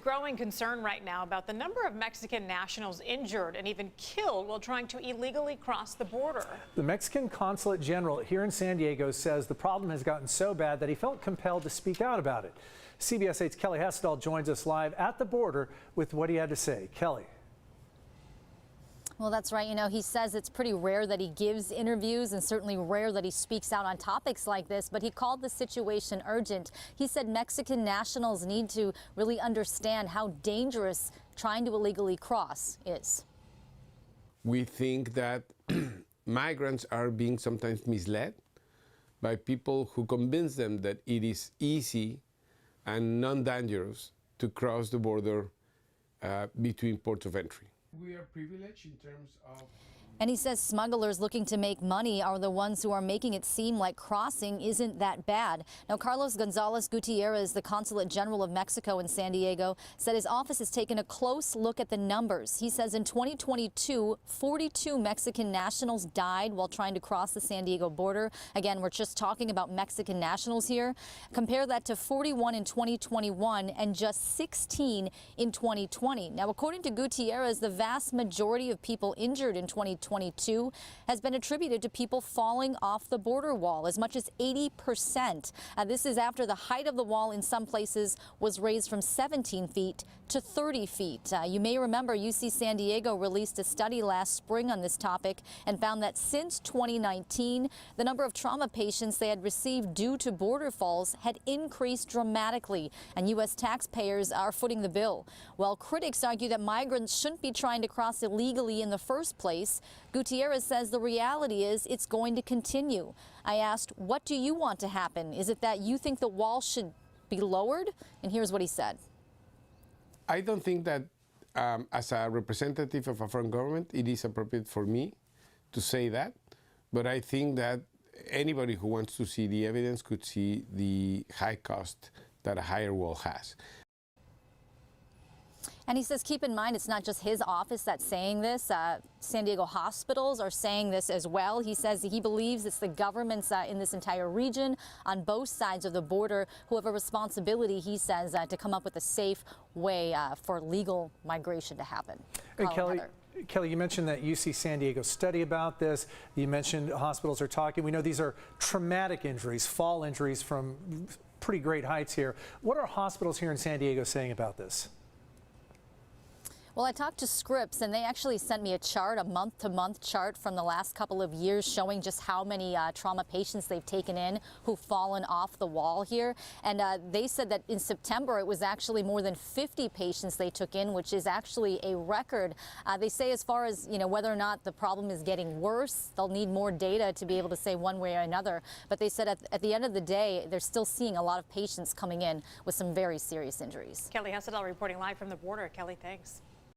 Growing concern right now about the number of Mexican nationals injured and even killed while trying to illegally cross the border. The Mexican Consulate General here in San Diego says the problem has gotten so bad that he felt compelled to speak out about it. CBS 8's Kelly Hessedal joins us live at the border with what he had to say. Kelly. Well, that's right. You know, he says it's pretty rare that he gives interviews and certainly rare that he speaks out on topics like this, but he called the situation urgent. He said Mexican nationals need to really understand how dangerous trying to illegally cross is. We think that migrants are being sometimes misled by people who convince them that it is easy and non-dangerous to cross the border between ports of entry. We are privileged in terms of... And he says smugglers looking to make money are the ones who are making it seem like crossing isn't that bad. Now, Gonzalez Gutierrez, the Consulate General of Mexico in San Diego, said his office has taken a close look at the numbers. He says in 2022, 42 Mexican nationals died while trying to cross the San Diego border. Again, we're just talking about Mexican nationals here. Compare that to 41 in 2021 and just 16 in 2020. Now, according to Gutierrez, the vast majority of people injured in 2022 has been attributed to people falling off the border wall, as much as 80%. This is after the height of the wall in some places was raised from 17 feet to 30 feet. You may remember UC San Diego released a study last spring on this topic and found that since 2019, the number of trauma patients they had received due to border falls had increased dramatically, and U.S. taxpayers are footing the bill. While critics argue that migrants shouldn't be trying to cross illegally in the first place, Gutierrez says the reality is it's going to continue. I asked, what do you want to happen? Is it that you think the wall should be lowered? And here's what he said. I don't think that as a representative of a foreign government, it is appropriate for me to say that. But I think that anybody who wants to see the evidence could see the high cost that a higher wall has. And he says, keep in mind, it's not just his office that's saying this. San Diego hospitals are saying this as well. He says he believes it's the governments in this entire region on both sides of the border who have a responsibility, he says, to come up with a safe way for legal migration to happen. Hey, Kelly, you mentioned that UC San Diego study about this. You mentioned hospitals are talking. We know these are traumatic injuries, fall injuries from pretty great heights here. What are hospitals here in San Diego saying about this? Well, I talked to Scripps, and they actually sent me a chart, a month-to-month chart from the last couple of years showing just how many trauma patients they've taken in who've fallen off the wall here. And they said that in September, it was actually more than 50 patients they took in, which is actually a record. They say as far as, you know, whether or not the problem is getting worse, they'll need more data to be able to say one way or another. But they said at the end of the day, they're still seeing a lot of patients coming in with some very serious injuries. Kelly Hessedal reporting live from the border. Kelly, thanks.